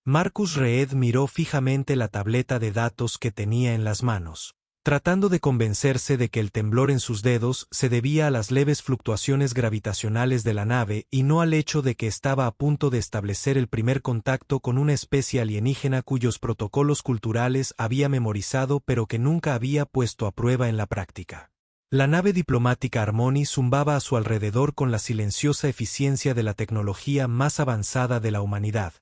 Marcus Reed miró fijamente la tableta de datos que tenía en las manos, tratando de convencerse de que el temblor en sus dedos se debía a las leves fluctuaciones gravitacionales de la nave y no al hecho de que estaba a punto de establecer el primer contacto con una especie alienígena cuyos protocolos culturales había memorizado pero que nunca había puesto a prueba en la práctica. La nave diplomática Harmony zumbaba a su alrededor con la silenciosa eficiencia de la tecnología más avanzada de la humanidad,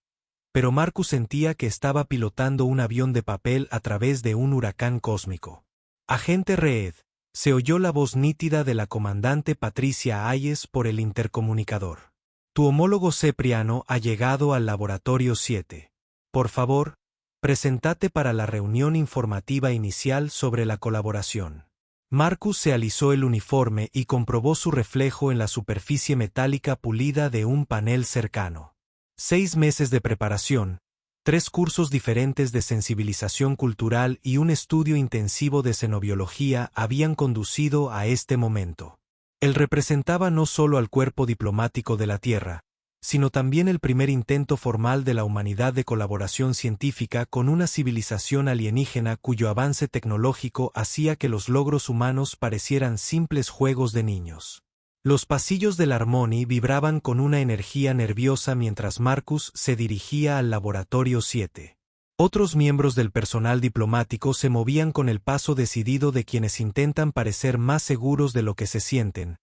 pero Marcus sentía que estaba pilotando un avión de papel a través de un huracán cósmico. «Agente Reed», se oyó la voz nítida de la comandante Patricia Hayes por el intercomunicador. «Tu homólogo Cepriano ha llegado al laboratorio 7. Por favor, preséntate para la reunión informativa inicial sobre la colaboración». Marcus se alisó el uniforme y comprobó su reflejo en la superficie metálica pulida de un panel cercano. 6 meses de preparación, 3 cursos diferentes de sensibilización cultural y un estudio intensivo de xenobiología habían conducido a este momento. Él representaba no solo al cuerpo diplomático de la Tierra, sino también el primer intento formal de la humanidad de colaboración científica con una civilización alienígena cuyo avance tecnológico hacía que los logros humanos parecieran simples juegos de niños. Los pasillos del Harmony vibraban con una energía nerviosa mientras Marcus se dirigía al laboratorio 7. Otros miembros del personal diplomático se movían con el paso decidido de quienes intentan parecer más seguros de lo que se sienten,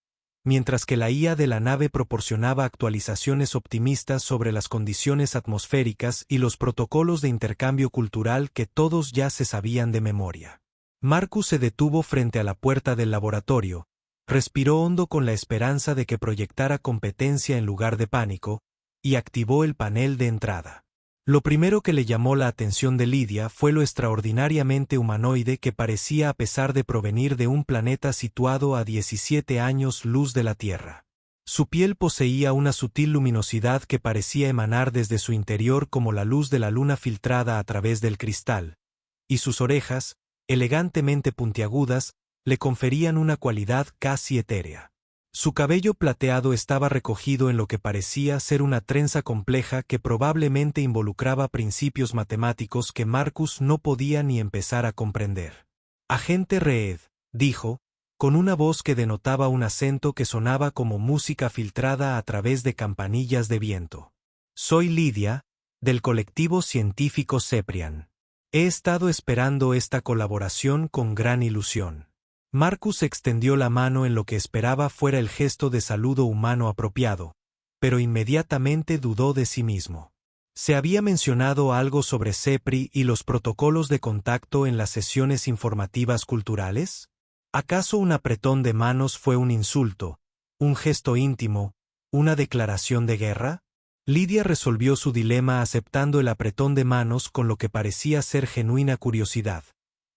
mientras que la IA de la nave proporcionaba actualizaciones optimistas sobre las condiciones atmosféricas y los protocolos de intercambio cultural que todos ya se sabían de memoria. Marcus se detuvo frente a la puerta del laboratorio, respiró hondo con la esperanza de que proyectara competencia en lugar de pánico, y activó el panel de entrada. Lo primero que le llamó la atención de Lydia fue lo extraordinariamente humanoide que parecía a pesar de provenir de un planeta situado a 17 años luz de la Tierra. Su piel poseía una sutil luminosidad que parecía emanar desde su interior como la luz de la luna filtrada a través del cristal, y sus orejas, elegantemente puntiagudas, le conferían una cualidad casi etérea. Su cabello plateado estaba recogido en lo que parecía ser una trenza compleja que probablemente involucraba principios matemáticos que Marcus no podía ni empezar a comprender. «Agente Reed», dijo, con una voz que denotaba un acento que sonaba como música filtrada a través de campanillas de viento. «Soy Lydia, del colectivo científico Ceprian. He estado esperando esta colaboración con gran ilusión». Marcus extendió la mano en lo que esperaba fuera el gesto de saludo humano apropiado, pero inmediatamente dudó de sí mismo. ¿Se había mencionado algo sobre CEPRI y los protocolos de contacto en las sesiones informativas culturales? ¿Acaso un apretón de manos fue un insulto, un gesto íntimo, una declaración de guerra? Lydia resolvió su dilema aceptando el apretón de manos con lo que parecía ser genuina curiosidad.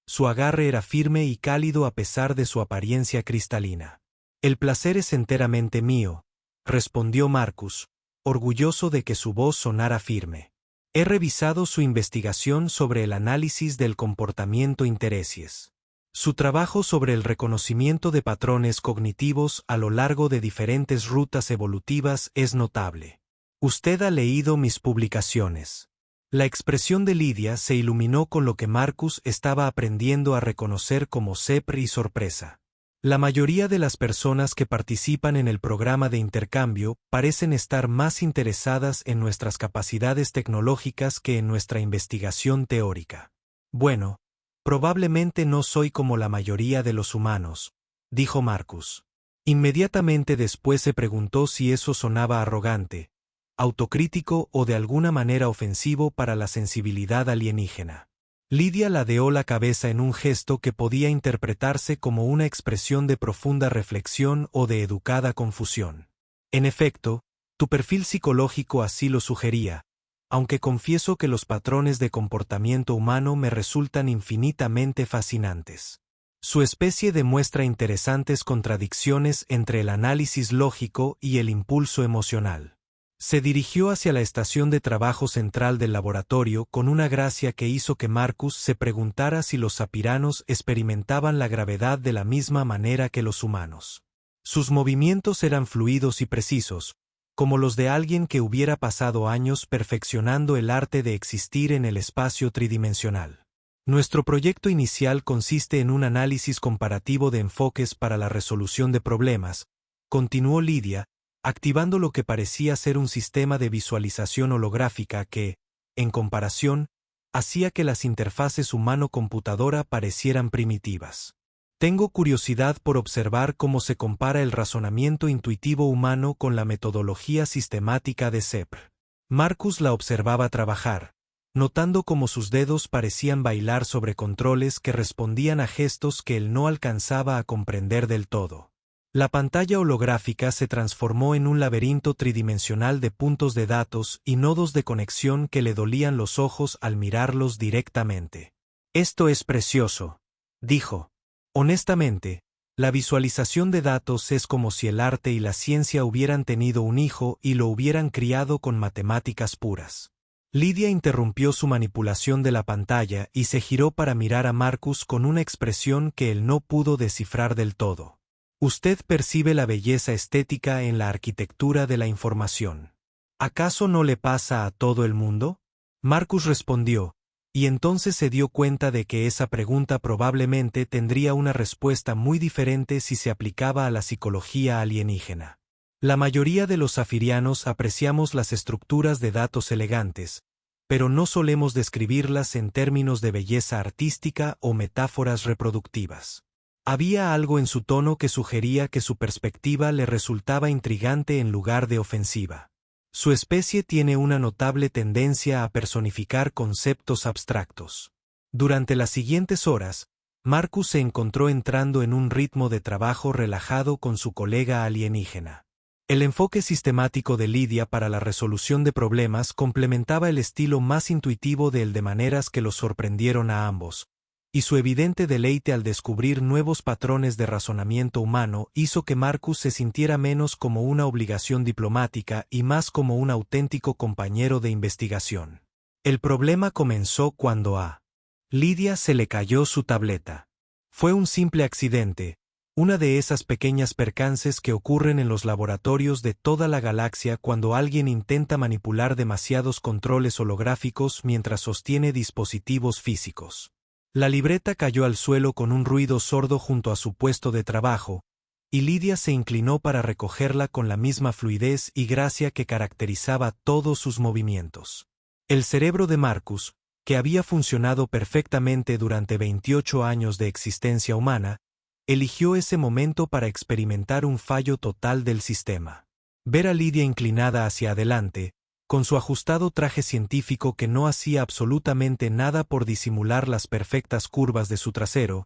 Su agarre era firme y cálido a pesar de su apariencia cristalina. «El placer es enteramente mío», respondió Marcus, orgulloso de que su voz sonara firme. «He revisado su investigación sobre el análisis del comportamiento intereses. Su trabajo sobre el reconocimiento de patrones cognitivos a lo largo de diferentes rutas evolutivas es notable. Usted ha leído mis publicaciones». La expresión de Lydia se iluminó con lo que Marcus estaba aprendiendo a reconocer como CEPRI y sorpresa. La mayoría de las personas que participan en el programa de intercambio parecen estar más interesadas en nuestras capacidades tecnológicas que en nuestra investigación teórica. «Bueno, probablemente no soy como la mayoría de los humanos», dijo Marcus. Inmediatamente después se preguntó si eso sonaba arrogante, autocrítico o de alguna manera ofensivo para la sensibilidad alienígena. Lydia ladeó la cabeza en un gesto que podía interpretarse como una expresión de profunda reflexión o de educada confusión. «En efecto, tu perfil psicológico así lo sugería, aunque confieso que los patrones de comportamiento humano me resultan infinitamente fascinantes. Su especie demuestra interesantes contradicciones entre el análisis lógico y el impulso emocional». Se dirigió hacia la estación de trabajo central del laboratorio con una gracia que hizo que Marcus se preguntara si los sapiranos experimentaban la gravedad de la misma manera que los humanos. Sus movimientos eran fluidos y precisos, como los de alguien que hubiera pasado años perfeccionando el arte de existir en el espacio tridimensional. Nuestro proyecto inicial consiste en un análisis comparativo de enfoques para la resolución de problemas, continuó Lidia, activando lo que parecía ser un sistema de visualización holográfica que, en comparación, hacía que las interfaces humano-computadora parecieran primitivas. Tengo curiosidad por observar cómo se compara el razonamiento intuitivo humano con la metodología sistemática de CEPR. Marcus la observaba trabajar, notando cómo sus dedos parecían bailar sobre controles que respondían a gestos que él no alcanzaba a comprender del todo. La pantalla holográfica se transformó en un laberinto tridimensional de puntos de datos y nodos de conexión que le dolían los ojos al mirarlos directamente. «Esto es precioso», dijo. Honestamente, la visualización de datos es como si el arte y la ciencia hubieran tenido un hijo y lo hubieran criado con matemáticas puras. Lidia interrumpió su manipulación de la pantalla y se giró para mirar a Marcus con una expresión que él no pudo descifrar del todo. Usted percibe la belleza estética en la arquitectura de la información. ¿Acaso no le pasa a todo el mundo? Marcus respondió, y entonces se dio cuenta de que esa pregunta probablemente tendría una respuesta muy diferente si se aplicaba a la psicología alienígena. La mayoría de los zafirianos apreciamos las estructuras de datos elegantes, pero no solemos describirlas en términos de belleza artística o metáforas reproductivas. Había algo en su tono que sugería que su perspectiva le resultaba intrigante en lugar de ofensiva. Su especie tiene una notable tendencia a personificar conceptos abstractos. Durante las siguientes horas, Marcus se encontró entrando en un ritmo de trabajo relajado con su colega alienígena. El enfoque sistemático de Lidia para la resolución de problemas complementaba el estilo más intuitivo de él de maneras que los sorprendieron a ambos, y su evidente deleite al descubrir nuevos patrones de razonamiento humano hizo que Marcus se sintiera menos como una obligación diplomática y más como un auténtico compañero de investigación. El problema comenzó cuando a Lidia se le cayó su tableta. Fue un simple accidente, una de esas pequeñas percances que ocurren en los laboratorios de toda la galaxia cuando alguien intenta manipular demasiados controles holográficos mientras sostiene dispositivos físicos. La libreta cayó al suelo con un ruido sordo junto a su puesto de trabajo, y Lidia se inclinó para recogerla con la misma fluidez y gracia que caracterizaba todos sus movimientos. El cerebro de Marcus, que había funcionado perfectamente durante 28 años de existencia humana, eligió ese momento para experimentar un fallo total del sistema. Ver a Lidia inclinada hacia adelante, con su ajustado traje científico que no hacía absolutamente nada por disimular las perfectas curvas de su trasero,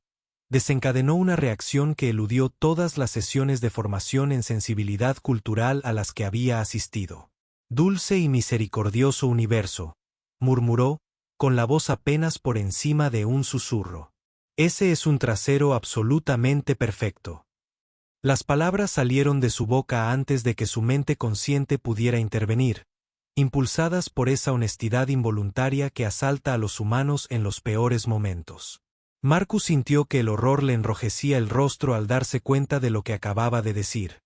desencadenó una reacción que eludió todas las sesiones de formación en sensibilidad cultural a las que había asistido. «Dulce y misericordioso universo», murmuró, con la voz apenas por encima de un susurro. «Ese es un trasero absolutamente perfecto». Las palabras salieron de su boca antes de que su mente consciente pudiera intervenir, impulsadas por esa honestidad involuntaria que asalta a los humanos en los peores momentos. Marcus sintió que el horror le enrojecía el rostro al darse cuenta de lo que acababa de decir.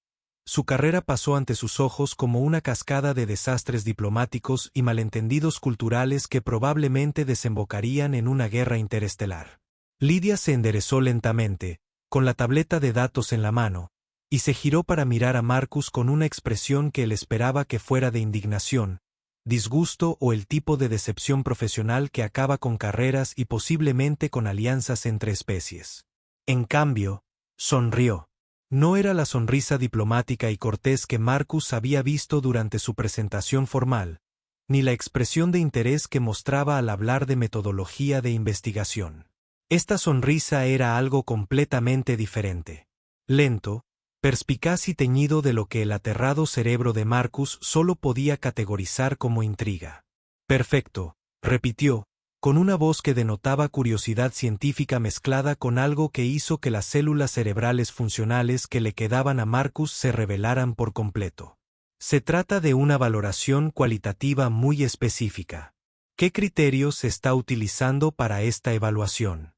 Su carrera pasó ante sus ojos como una cascada de desastres diplomáticos y malentendidos culturales que probablemente desembocarían en una guerra interestelar. Lidia se enderezó lentamente, con la tableta de datos en la mano, y se giró para mirar a Marcus con una expresión que él esperaba que fuera de indignación, disgusto o el tipo de decepción profesional que acaba con carreras y posiblemente con alianzas entre especies. En cambio, sonrió. No era la sonrisa diplomática y cortés que Marcus había visto durante su presentación formal, ni la expresión de interés que mostraba al hablar de metodología de investigación. Esta sonrisa era algo completamente diferente. Lento, perspicaz y teñido de lo que el aterrado cerebro de Marcus solo podía categorizar como intriga. «Perfecto», repitió, con una voz que denotaba curiosidad científica mezclada con algo que hizo que las células cerebrales funcionales que le quedaban a Marcus se revelaran por completo. Se trata de una valoración cualitativa muy específica. ¿Qué criterios se está utilizando para esta evaluación?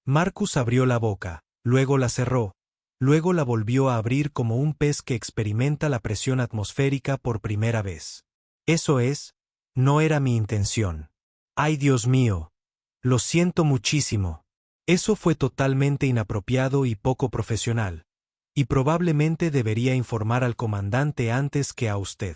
Marcus abrió la boca, luego la cerró, Luego la volvió a abrir como un pez que experimenta la presión atmosférica por primera vez. Eso es, no era mi intención. ¡Ay, Dios mío! Lo siento muchísimo. Eso fue totalmente inapropiado y poco profesional. Y probablemente debería informar al comandante antes que a usted.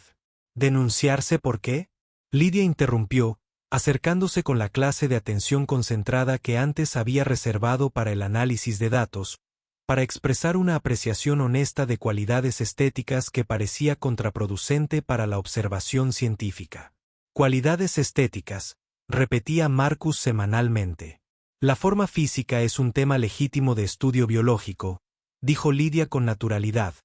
¿Denunciarse por qué? Lidia interrumpió, acercándose con la clase de atención concentrada que antes había reservado para el análisis de datos, para expresar una apreciación honesta de cualidades estéticas que parecía contraproducente para la observación científica. Cualidades estéticas, repetía Marcus semanalmente. La forma física es un tema legítimo de estudio biológico, dijo Lidia con naturalidad,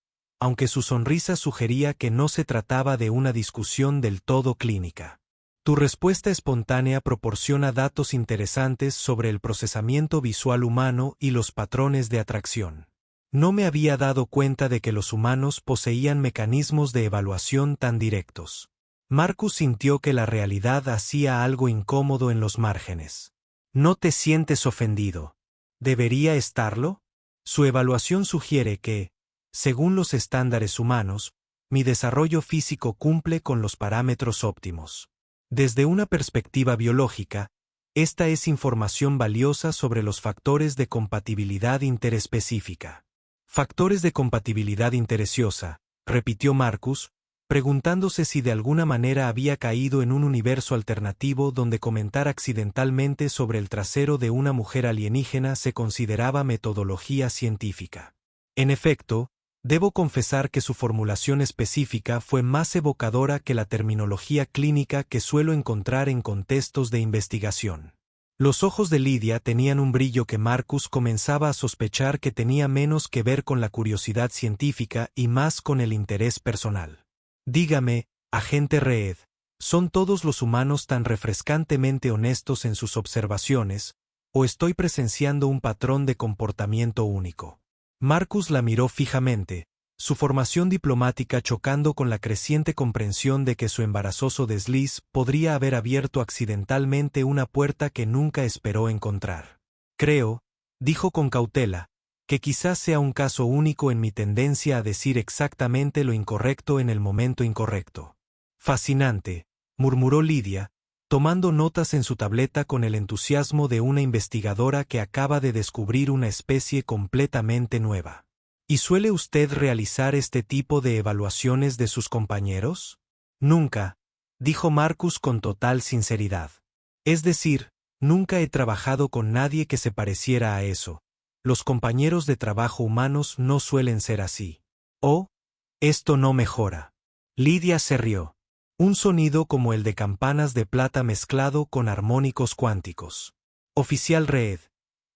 aunque su sonrisa sugería que no se trataba de una discusión del todo clínica. Tu respuesta espontánea proporciona datos interesantes sobre el procesamiento visual humano y los patrones de atracción. No me había dado cuenta de que los humanos poseían mecanismos de evaluación tan directos. Marcus sintió que la realidad hacía algo incómodo en los márgenes. ¿No te sientes ofendido? ¿Debería estarlo? Su evaluación sugiere que, según los estándares humanos, mi desarrollo físico cumple con los parámetros óptimos. Desde una perspectiva biológica, esta es información valiosa sobre los factores de compatibilidad interespecífica. Factores de compatibilidad interesiosa, repitió Marcus, preguntándose si de alguna manera había caído en un universo alternativo donde comentar accidentalmente sobre el trasero de una mujer alienígena se consideraba metodología científica. En efecto, debo confesar que su formulación específica fue más evocadora que la terminología clínica que suelo encontrar en contextos de investigación. Los ojos de Lidia tenían un brillo que Marcus comenzaba a sospechar que tenía menos que ver con la curiosidad científica y más con el interés personal. Dígame, agente Reed, ¿son todos los humanos tan refrescantemente honestos en sus observaciones, o estoy presenciando un patrón de comportamiento único? Marcus la miró fijamente, su formación diplomática chocando con la creciente comprensión de que su embarazoso desliz podría haber abierto accidentalmente una puerta que nunca esperó encontrar. Creo, dijo con cautela, que quizás sea un caso único en mi tendencia a decir exactamente lo incorrecto en el momento incorrecto. Fascinante, murmuró Lidia, tomando notas en su tableta con el entusiasmo de una investigadora que acaba de descubrir una especie completamente nueva. ¿Y suele usted realizar este tipo de evaluaciones de sus compañeros? Nunca, dijo Marcus con total sinceridad. Es decir, nunca he trabajado con nadie que se pareciera a eso. Los compañeros de trabajo humanos no suelen ser así. Oh, esto no mejora. Lidia se rió. Un sonido como el de campanas de plata mezclado con armónicos cuánticos. Oficial Reed,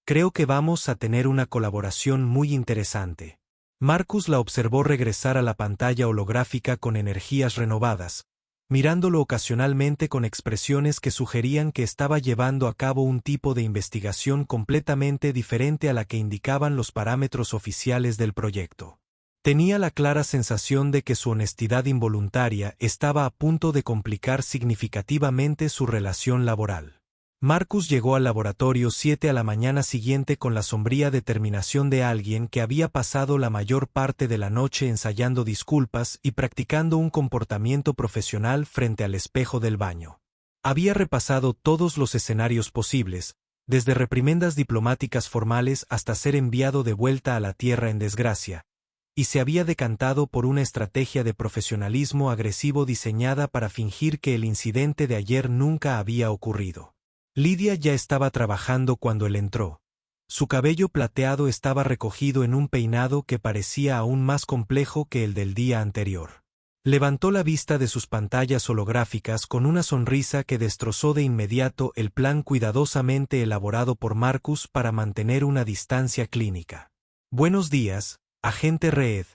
creo que vamos a tener una colaboración muy interesante. Marcus la observó regresar a la pantalla holográfica con energías renovadas, mirándolo ocasionalmente con expresiones que sugerían que estaba llevando a cabo un tipo de investigación completamente diferente a la que indicaban los parámetros oficiales del proyecto. Tenía la clara sensación de que su honestidad involuntaria estaba a punto de complicar significativamente su relación laboral. Marcus llegó al laboratorio 7 a la mañana siguiente con la sombría determinación de alguien que había pasado la mayor parte de la noche ensayando disculpas y practicando un comportamiento profesional frente al espejo del baño. Había repasado todos los escenarios posibles, desde reprimendas diplomáticas formales hasta ser enviado de vuelta a la tierra en desgracia, y se había decantado por una estrategia de profesionalismo agresivo diseñada para fingir que el incidente de ayer nunca había ocurrido. Lidia ya estaba trabajando cuando él entró. Su cabello plateado estaba recogido en un peinado que parecía aún más complejo que el del día anterior. Levantó la vista de sus pantallas holográficas con una sonrisa que destrozó de inmediato el plan cuidadosamente elaborado por Marcus para mantener una distancia clínica. Buenos días, agente Reed,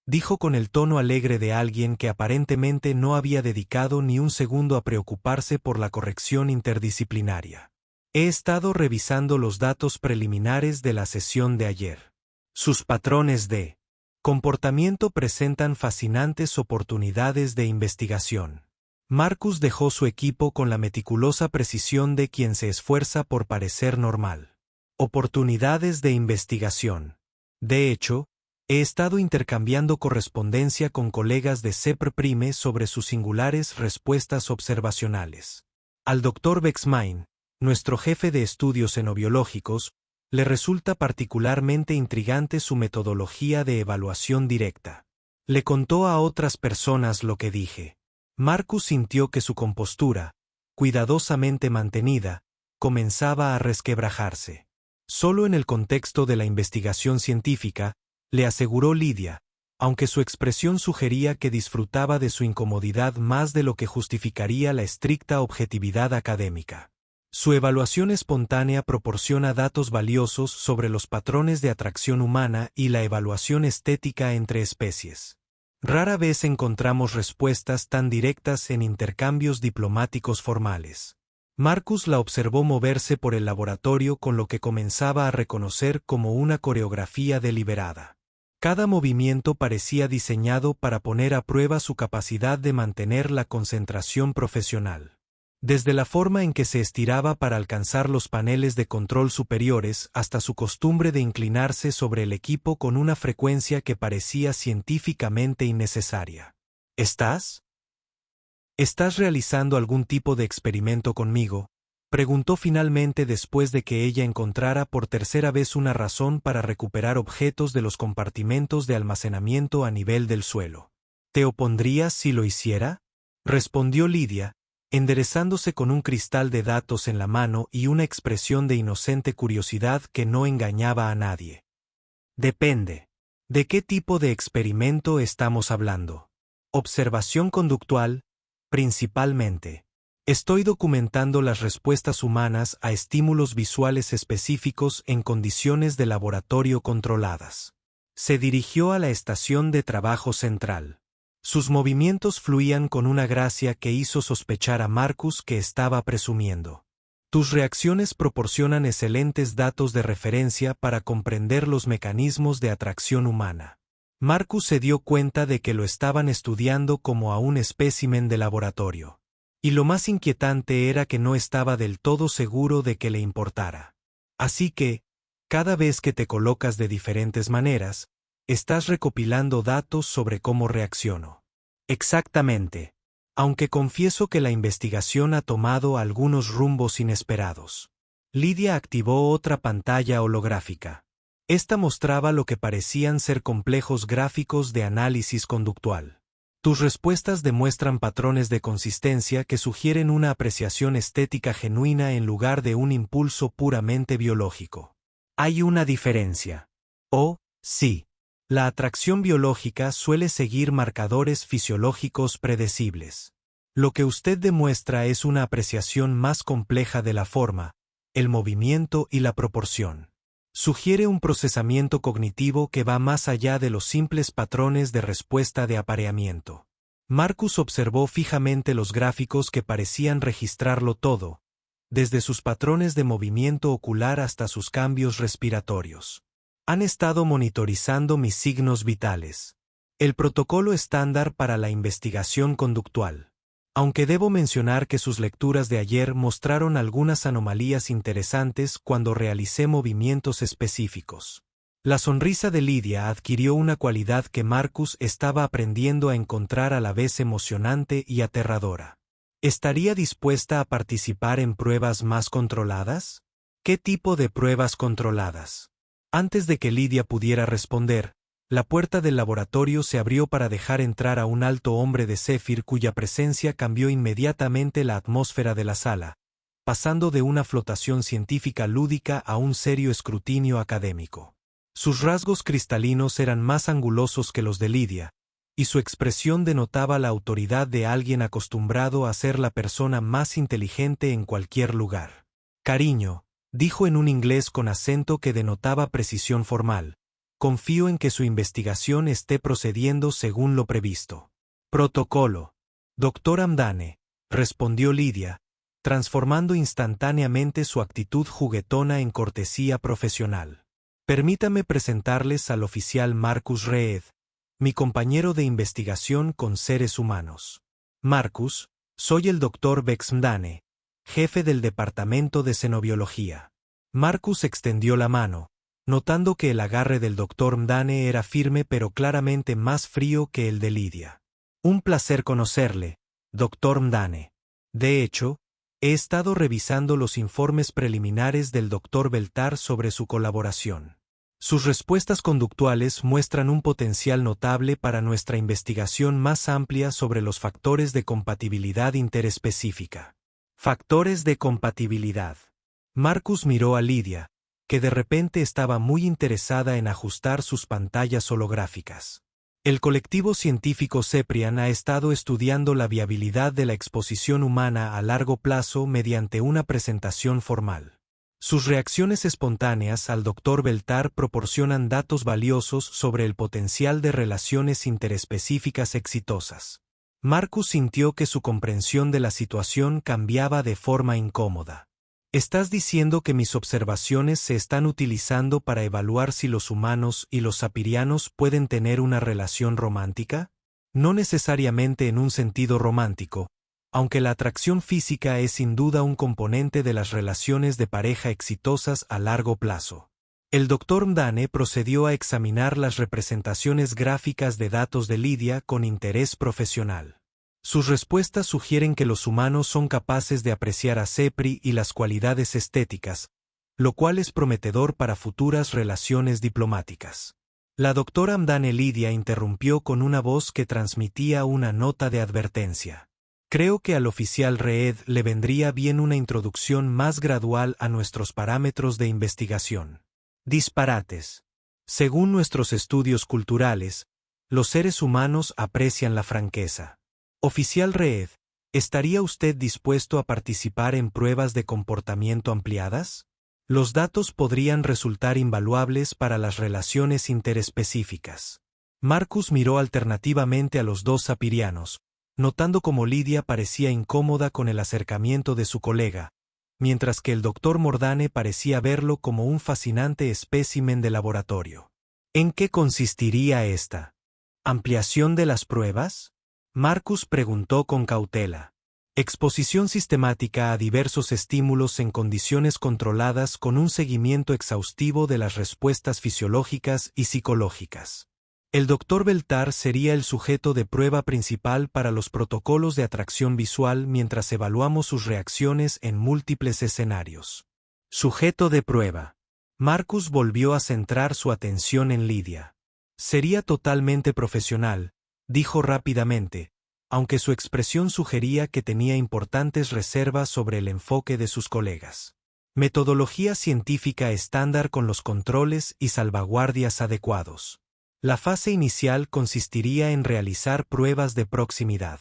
dijo con el tono alegre de alguien que aparentemente no había dedicado ni un segundo a preocuparse por la corrección interdisciplinaria. He estado revisando los datos preliminares de la sesión de ayer. Sus patrones de comportamiento presentan fascinantes oportunidades de investigación. Marcus dejó su equipo con la meticulosa precisión de quien se esfuerza por parecer normal. Oportunidades de investigación. De hecho, He estado intercambiando correspondencia con colegas de CEPR Prime sobre sus singulares respuestas observacionales. Al Dr. Bexmain, nuestro jefe de estudios xenobiológicos, le resulta particularmente intrigante su metodología de evaluación directa. Le contó a otras personas lo que dije. Marcus sintió que su compostura, cuidadosamente mantenida, comenzaba a resquebrajarse. Solo en el contexto de la investigación científica, le aseguró Lidia, aunque su expresión sugería que disfrutaba de su incomodidad más de lo que justificaría la estricta objetividad académica. Su evaluación espontánea proporciona datos valiosos sobre los patrones de atracción humana y la evaluación estética entre especies. Rara vez encontramos respuestas tan directas en intercambios diplomáticos formales. Marcus la observó moverse por el laboratorio con lo que comenzaba a reconocer como una coreografía deliberada. Cada movimiento parecía diseñado para poner a prueba su capacidad de mantener la concentración profesional. Desde la forma en que se estiraba para alcanzar los paneles de control superiores hasta su costumbre de inclinarse sobre el equipo con una frecuencia que parecía científicamente innecesaria. ¿Estás realizando algún tipo de experimento conmigo?, preguntó finalmente después de que ella encontrara por tercera vez una razón para recuperar objetos de los compartimentos de almacenamiento a nivel del suelo. ¿Te opondrías si lo hiciera?, respondió Lidia, enderezándose con un cristal de datos en la mano y una expresión de inocente curiosidad que no engañaba a nadie. Depende. ¿De qué tipo de experimento estamos hablando? Observación conductual, principalmente. Estoy documentando las respuestas humanas a estímulos visuales específicos en condiciones de laboratorio controladas. Se dirigió a la estación de trabajo central. Sus movimientos fluían con una gracia que hizo sospechar a Marcus que estaba presumiendo. Tus reacciones proporcionan excelentes datos de referencia para comprender los mecanismos de atracción humana. Marcus se dio cuenta de que lo estaban estudiando como a un espécimen de laboratorio. Y lo más inquietante era que no estaba del todo seguro de que le importara. Así que, cada vez que te colocas de diferentes maneras, estás recopilando datos sobre cómo reacciono. Exactamente. Aunque confieso que la investigación ha tomado algunos rumbos inesperados. Lidia activó otra pantalla holográfica. Esta mostraba lo que parecían ser complejos gráficos de análisis conductual. Tus respuestas demuestran patrones de consistencia que sugieren una apreciación estética genuina en lugar de un impulso puramente biológico. Hay una diferencia. Oh, sí. La atracción biológica suele seguir marcadores fisiológicos predecibles. Lo que usted demuestra es una apreciación más compleja de la forma, el movimiento y la proporción. Sugiere un procesamiento cognitivo que va más allá de los simples patrones de respuesta de apareamiento. Marcus observó fijamente los gráficos que parecían registrarlo todo, desde sus patrones de movimiento ocular hasta sus cambios respiratorios. Han estado monitorizando mis signos vitales. El protocolo estándar para la investigación conductual. Aunque debo mencionar que sus lecturas de ayer mostraron algunas anomalías interesantes cuando realicé movimientos específicos. La sonrisa de Lidia adquirió una cualidad que Marcus estaba aprendiendo a encontrar a la vez emocionante y aterradora. ¿Estaría dispuesta a participar en pruebas más controladas? ¿Qué tipo de pruebas controladas? Antes de que Lidia pudiera responder, la puerta del laboratorio se abrió para dejar entrar a un alto hombre de Zephyr cuya presencia cambió inmediatamente la atmósfera de la sala, pasando de una flotación científica lúdica a un serio escrutinio académico. Sus rasgos cristalinos eran más angulosos que los de Lidia, y su expresión denotaba la autoridad de alguien acostumbrado a ser la persona más inteligente en cualquier lugar. Cariño, dijo en un inglés con acento que denotaba precisión formal. Confío en que su investigación esté procediendo según lo previsto. Protocolo. Doctor Hamdane, respondió Lidia, transformando instantáneamente su actitud juguetona en cortesía profesional. Permítame presentarles al oficial Marcus Reed, mi compañero de investigación con seres humanos. Marcus, soy el Dr. Bexmdane, jefe del Departamento de Xenobiología. Marcus extendió la mano, notando que el agarre del Dr. Mdane era firme pero claramente más frío que el de Lidia. Un placer conocerle, Dr. Mdane. De hecho, he estado revisando los informes preliminares del Dr. Beltar sobre su colaboración. Sus respuestas conductuales muestran un potencial notable para nuestra investigación más amplia sobre los factores de compatibilidad interespecífica. Factores de compatibilidad. Marcus miró a Lidia, que de repente estaba muy interesada en ajustar sus pantallas holográficas. El colectivo científico Ceprian ha estado estudiando la viabilidad de la exposición humana a largo plazo mediante una presentación formal. Sus reacciones espontáneas al Dr. Beltar proporcionan datos valiosos sobre el potencial de relaciones interespecíficas exitosas. Marcus sintió que su comprensión de la situación cambiaba de forma incómoda. ¿Estás diciendo que mis observaciones se están utilizando para evaluar si los humanos y los sapirianos pueden tener una relación romántica? No necesariamente en un sentido romántico, aunque la atracción física es sin duda un componente de las relaciones de pareja exitosas a largo plazo. El Dr. Mdane procedió a examinar las representaciones gráficas de datos de Lidia con interés profesional. Sus respuestas sugieren que los humanos son capaces de apreciar a Cepri y las cualidades estéticas, lo cual es prometedor para futuras relaciones diplomáticas. La doctora Mdane Lidia interrumpió con una voz que transmitía una nota de advertencia. Creo que al oficial Reed le vendría bien una introducción más gradual a nuestros parámetros de investigación. Disparates. Según nuestros estudios culturales, los seres humanos aprecian la franqueza. Oficial Reed, ¿estaría usted dispuesto a participar en pruebas de comportamiento ampliadas? Los datos podrían resultar invaluables para las relaciones interespecíficas. Marcus miró alternativamente a los dos sapirianos, notando cómo Lidia parecía incómoda con el acercamiento de su colega, mientras que el Dr. Mordane parecía verlo como un fascinante espécimen de laboratorio. ¿En qué consistiría esta ampliación de las pruebas? Marcus preguntó con cautela. Exposición sistemática a diversos estímulos en condiciones controladas con un seguimiento exhaustivo de las respuestas fisiológicas y psicológicas. El Dr. Beltar sería el sujeto de prueba principal para los protocolos de atracción visual mientras evaluamos sus reacciones en múltiples escenarios. Sujeto de prueba. Marcus volvió a centrar su atención en Lidia. Sería totalmente profesional, dijo rápidamente, aunque su expresión sugería que tenía importantes reservas sobre el enfoque de sus colegas. Metodología científica estándar con los controles y salvaguardias adecuados. La fase inicial consistiría en realizar pruebas de proximidad.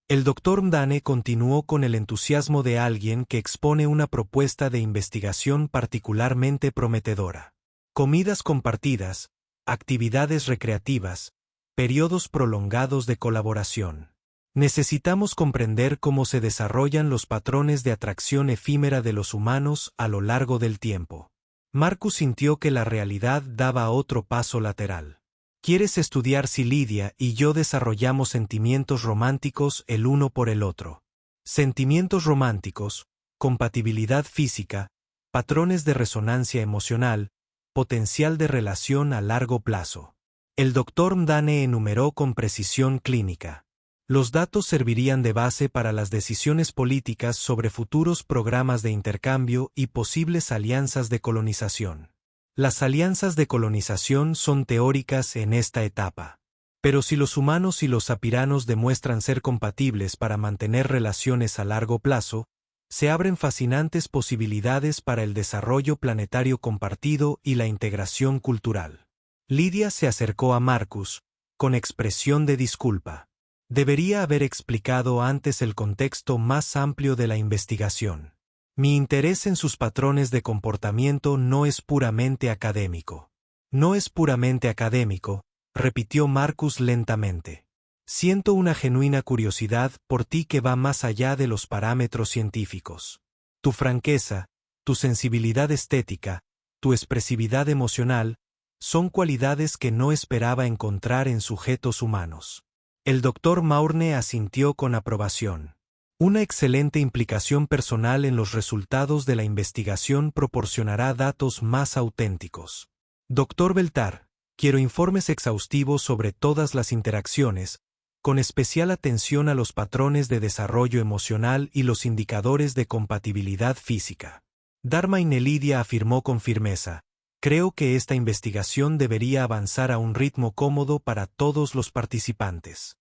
El Dr. Mdane continuó con el entusiasmo de alguien que expone una propuesta de investigación particularmente prometedora. Comidas compartidas, actividades recreativas, periodos prolongados de colaboración. Necesitamos comprender cómo se desarrollan los patrones de atracción efímera de los humanos a lo largo del tiempo. Marcus sintió que la realidad daba otro paso lateral. ¿Quieres estudiar si Lidia y yo desarrollamos sentimientos románticos el uno por el otro? Sentimientos románticos, compatibilidad física, patrones de resonancia emocional, potencial de relación a largo plazo. El Dr. Mdane enumeró con precisión clínica. Los datos servirían de base para las decisiones políticas sobre futuros programas de intercambio y posibles alianzas de colonización. Las alianzas de colonización son teóricas en esta etapa. Pero si los humanos y los sapiranos demuestran ser compatibles para mantener relaciones a largo plazo, se abren fascinantes posibilidades para el desarrollo planetario compartido y la integración cultural. Lidia se acercó a Marcus, con expresión de disculpa. Debería haber explicado antes el contexto más amplio de la investigación. Mi interés en sus patrones de comportamiento no es puramente académico. No es puramente académico, repitió Marcus lentamente. Siento una genuina curiosidad por ti que va más allá de los parámetros científicos. Tu franqueza, tu sensibilidad estética, tu expresividad emocional, son cualidades que no esperaba encontrar en sujetos humanos. El Dr. Maurne asintió con aprobación. Una excelente implicación personal en los resultados de la investigación proporcionará datos más auténticos. Doctor Beltar, quiero informes exhaustivos sobre todas las interacciones, con especial atención a los patrones de desarrollo emocional y los indicadores de compatibilidad física. Dharma Lidia afirmó con firmeza: creo que esta investigación debería avanzar a un ritmo cómodo para todos los participantes.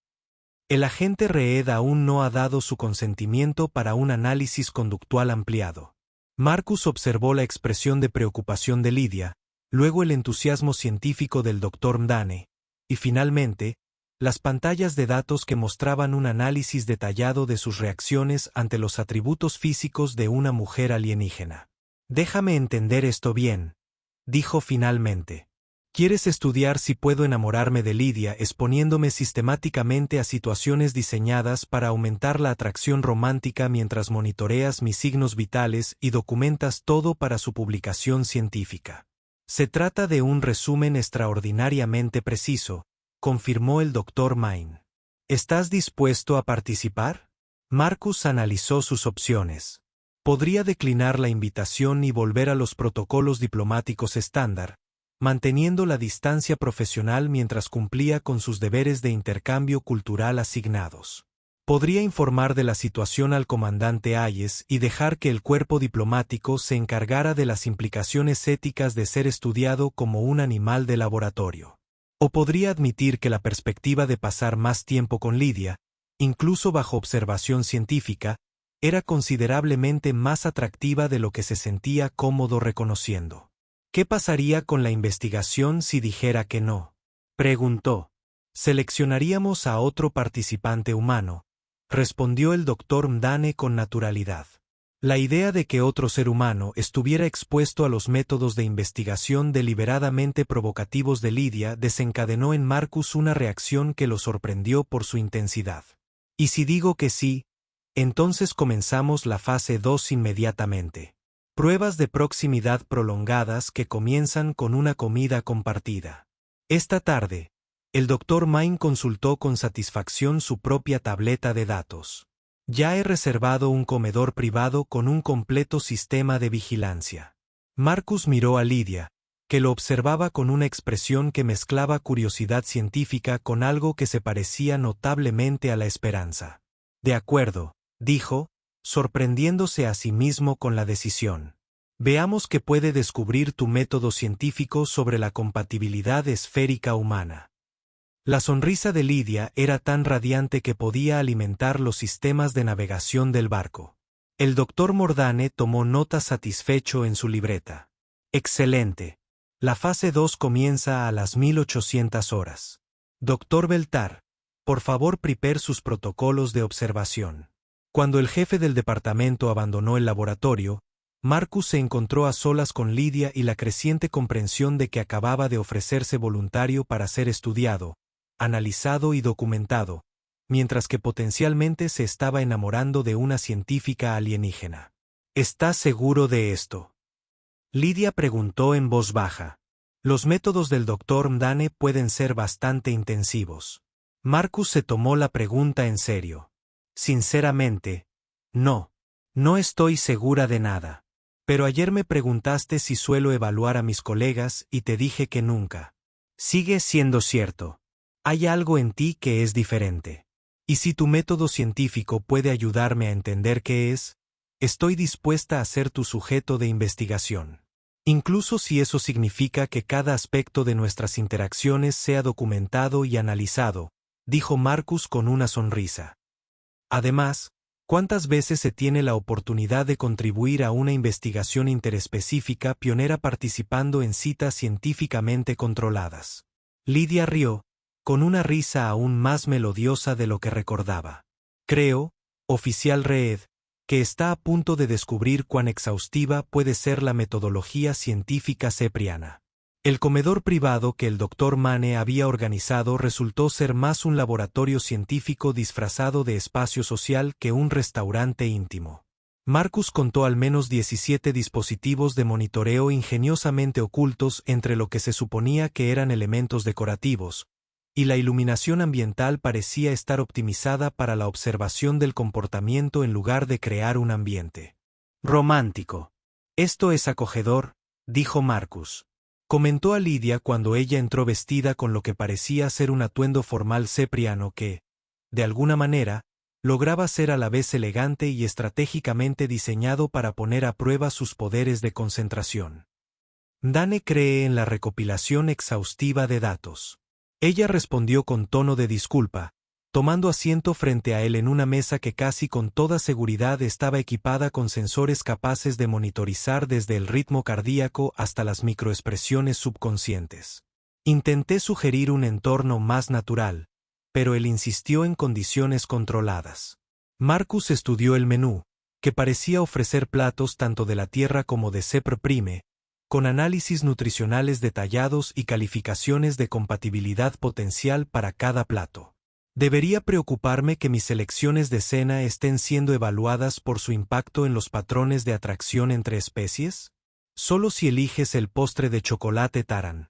El agente Reed aún no ha dado su consentimiento para un análisis conductual ampliado. Marcus observó la expresión de preocupación de Lidia, luego el entusiasmo científico del Dr. Mdane, y finalmente, las pantallas de datos que mostraban un análisis detallado de sus reacciones ante los atributos físicos de una mujer alienígena. Déjame entender esto bien, dijo finalmente. ¿Quieres estudiar si puedo enamorarme de Lidia exponiéndome sistemáticamente a situaciones diseñadas para aumentar la atracción romántica mientras monitoreas mis signos vitales y documentas todo para su publicación científica? Se trata de un resumen extraordinariamente preciso, confirmó el Dr. Main. ¿Estás dispuesto a participar? Marcus analizó sus opciones. Podría declinar la invitación y volver a los protocolos diplomáticos estándar, manteniendo la distancia profesional mientras cumplía con sus deberes de intercambio cultural asignados. Podría informar de la situación al comandante Hayes y dejar que el cuerpo diplomático se encargara de las implicaciones éticas de ser estudiado como un animal de laboratorio. O podría admitir que la perspectiva de pasar más tiempo con Lidia, incluso bajo observación científica, era considerablemente más atractiva de lo que se sentía cómodo reconociendo. ¿Qué pasaría con la investigación si dijera que no? Preguntó. Seleccionaríamos a otro participante humano, respondió el Dr. Mdane con naturalidad. La idea de que otro ser humano estuviera expuesto a los métodos de investigación deliberadamente provocativos de Lidia desencadenó en Marcus una reacción que lo sorprendió por su intensidad. ¿Y si digo que sí? Entonces comenzamos la fase 2 inmediatamente. Pruebas de proximidad prolongadas que comienzan con una comida compartida. Esta tarde, el Dr. Main consultó con satisfacción su propia tableta de datos. Ya he reservado un comedor privado con un completo sistema de vigilancia. Marcus miró a Lidia, que lo observaba con una expresión que mezclaba curiosidad científica con algo que se parecía notablemente a la esperanza. De acuerdo, dijo, sorprendiéndose a sí mismo con la decisión. Veamos qué puede descubrir tu método científico sobre la compatibilidad esférica humana. La sonrisa de Lidia era tan radiante que podía alimentar los sistemas de navegación del barco. El Dr. Mordane tomó nota satisfecho en su libreta. Excelente. La fase 2 comienza a las 1800 horas. Dr. Beltar, por favor prepare sus protocolos de observación. Cuando el jefe del departamento abandonó el laboratorio, Marcus se encontró a solas con Lidia y la creciente comprensión de que acababa de ofrecerse voluntario para ser estudiado, analizado y documentado, mientras que potencialmente se estaba enamorando de una científica alienígena. ¿Estás seguro de esto? Lidia preguntó en voz baja. Los métodos del Dr. Mdane pueden ser bastante intensivos. Marcus se tomó la pregunta en serio. Sinceramente, no. No estoy segura de nada. Pero ayer me preguntaste si suelo evaluar a mis colegas y te dije que nunca. Sigue siendo cierto. Hay algo en ti que es diferente. Y si tu método científico puede ayudarme a entender qué es, estoy dispuesta a ser tu sujeto de investigación. Incluso si eso significa que cada aspecto de nuestras interacciones sea documentado y analizado, dijo Marcus con una sonrisa. Además, ¿cuántas veces se tiene la oportunidad de contribuir a una investigación interespecífica pionera participando en citas científicamente controladas? Lidia rió, con una risa aún más melodiosa de lo que recordaba. Creo, oficial Reed, que está a punto de descubrir cuán exhaustiva puede ser la metodología científica cepriana. El comedor privado que el Dr. Mane había organizado resultó ser más un laboratorio científico disfrazado de espacio social que un restaurante íntimo. Marcus contó al menos 17 dispositivos de monitoreo ingeniosamente ocultos entre lo que se suponía que eran elementos decorativos, y la iluminación ambiental parecía estar optimizada para la observación del comportamiento en lugar de crear un ambiente romántico. Esto es acogedor, dijo Marcus. Comentó a Lidia cuando ella entró vestida con lo que parecía ser un atuendo formal cepriano que, de alguna manera, lograba ser a la vez elegante y estratégicamente diseñado para poner a prueba sus poderes de concentración. Dane cree en la recopilación exhaustiva de datos. Ella respondió con tono de disculpa, tomando asiento frente a él en una mesa que casi con toda seguridad estaba equipada con sensores capaces de monitorizar desde el ritmo cardíaco hasta las microexpresiones subconscientes. Intenté sugerir un entorno más natural, pero él insistió en condiciones controladas. Marcus estudió el menú, que parecía ofrecer platos tanto de la tierra como de Sepr Prime, con análisis nutricionales detallados y calificaciones de compatibilidad potencial para cada plato. ¿Debería preocuparme que mis elecciones de cena estén siendo evaluadas por su impacto en los patrones de atracción entre especies? Solo si eliges el postre de chocolate Taran,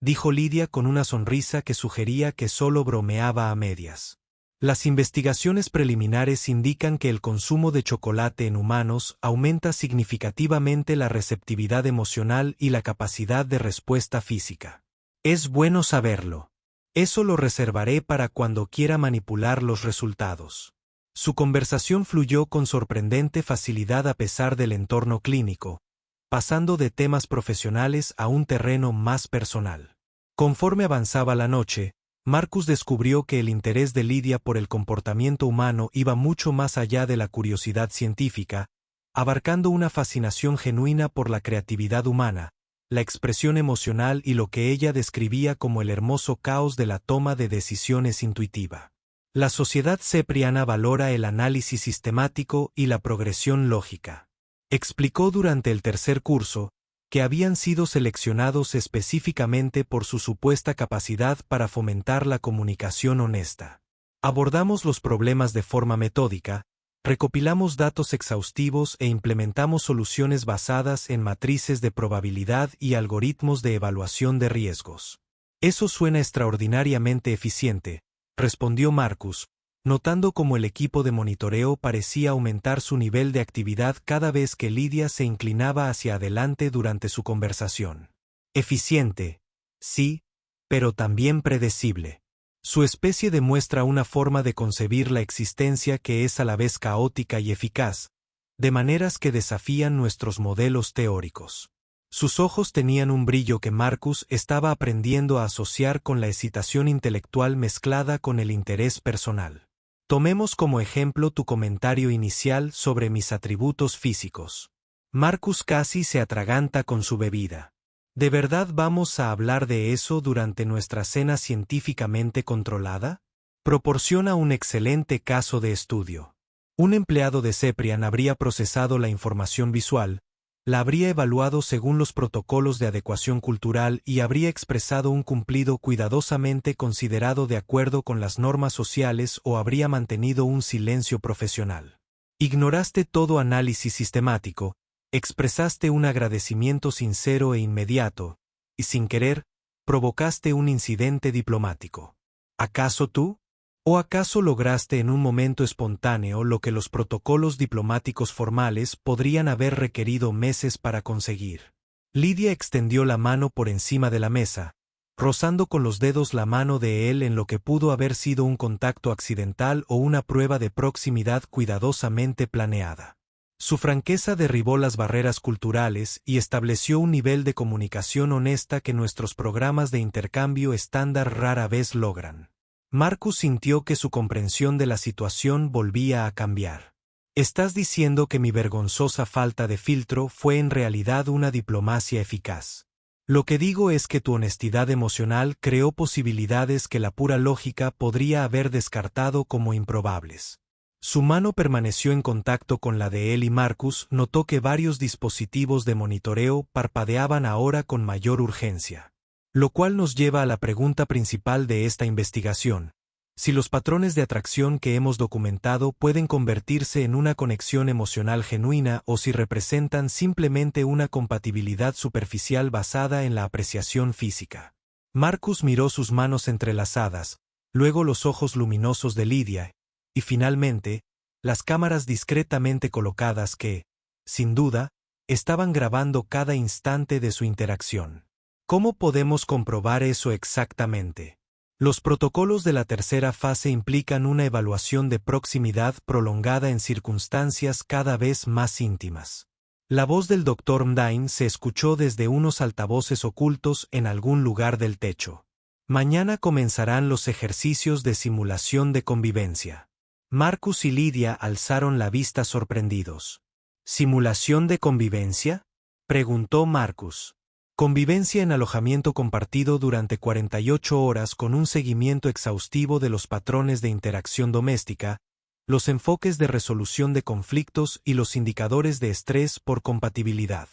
dijo Lidia con una sonrisa que sugería que solo bromeaba a medias. Las investigaciones preliminares indican que el consumo de chocolate en humanos aumenta significativamente la receptividad emocional y la capacidad de respuesta física. Es bueno saberlo. Eso lo reservaré para cuando quiera manipular los resultados. Su conversación fluyó con sorprendente facilidad a pesar del entorno clínico, pasando de temas profesionales a un terreno más personal. Conforme avanzaba la noche, Marcus descubrió que el interés de Lidia por el comportamiento humano iba mucho más allá de la curiosidad científica, abarcando una fascinación genuina por la creatividad humana, la expresión emocional y lo que ella describía como el hermoso caos de la toma de decisiones intuitiva. La sociedad cepriana valora el análisis sistemático y la progresión lógica. Explicó durante el tercer curso que habían sido seleccionados específicamente por su supuesta capacidad para fomentar la comunicación honesta. Abordamos los problemas de forma metódica, recopilamos datos exhaustivos e implementamos soluciones basadas en matrices de probabilidad y algoritmos de evaluación de riesgos. Eso suena extraordinariamente eficiente, respondió Marcus, notando cómo el equipo de monitoreo parecía aumentar su nivel de actividad cada vez que Lidia se inclinaba hacia adelante durante su conversación. Eficiente, sí, pero también predecible. Su especie demuestra una forma de concebir la existencia que es a la vez caótica y eficaz, de maneras que desafían nuestros modelos teóricos. Sus ojos tenían un brillo que Marcus estaba aprendiendo a asociar con la excitación intelectual mezclada con el interés personal. Tomemos como ejemplo tu comentario inicial sobre mis atributos físicos. Marcus casi se atraganta con su bebida. ¿De verdad vamos a hablar de eso durante nuestra cena científicamente controlada? Proporciona un excelente caso de estudio. Un empleado de Ceprian habría procesado la información visual, la habría evaluado según los protocolos de adecuación cultural y habría expresado un cumplido cuidadosamente considerado de acuerdo con las normas sociales o habría mantenido un silencio profesional. Ignoraste todo análisis sistemático, expresaste un agradecimiento sincero e inmediato, y sin querer, provocaste un incidente diplomático. ¿Acaso tú? ¿O acaso lograste en un momento espontáneo lo que los protocolos diplomáticos formales podrían haber requerido meses para conseguir? Lidia extendió la mano por encima de la mesa, rozando con los dedos la mano de él en lo que pudo haber sido un contacto accidental o una prueba de proximidad cuidadosamente planeada. Su franqueza derribó las barreras culturales y estableció un nivel de comunicación honesta que nuestros programas de intercambio estándar rara vez logran. Marcus sintió que su comprensión de la situación volvía a cambiar. ¿Estás diciendo que mi vergonzosa falta de filtro fue en realidad una diplomacia eficaz? Lo que digo es que tu honestidad emocional creó posibilidades que la pura lógica podría haber descartado como improbables. Su mano permaneció en contacto con la de él y Marcus notó que varios dispositivos de monitoreo parpadeaban ahora con mayor urgencia. Lo cual nos lleva a la pregunta principal de esta investigación: si los patrones de atracción que hemos documentado pueden convertirse en una conexión emocional genuina o si representan simplemente una compatibilidad superficial basada en la apreciación física. Marcus miró sus manos entrelazadas, luego los ojos luminosos de Lidia, y finalmente, las cámaras discretamente colocadas que, sin duda, estaban grabando cada instante de su interacción. ¿Cómo podemos comprobar eso exactamente? Los protocolos de la tercera fase implican una evaluación de proximidad prolongada en circunstancias cada vez más íntimas. La voz del Dr. Mdine se escuchó desde unos altavoces ocultos en algún lugar del techo. Mañana comenzarán los ejercicios de simulación de convivencia. Marcus y Lydia alzaron la vista sorprendidos. ¿Simulación de convivencia?, preguntó Marcus. Convivencia en alojamiento compartido durante 48 horas con un seguimiento exhaustivo de los patrones de interacción doméstica, los enfoques de resolución de conflictos y los indicadores de estrés por compatibilidad.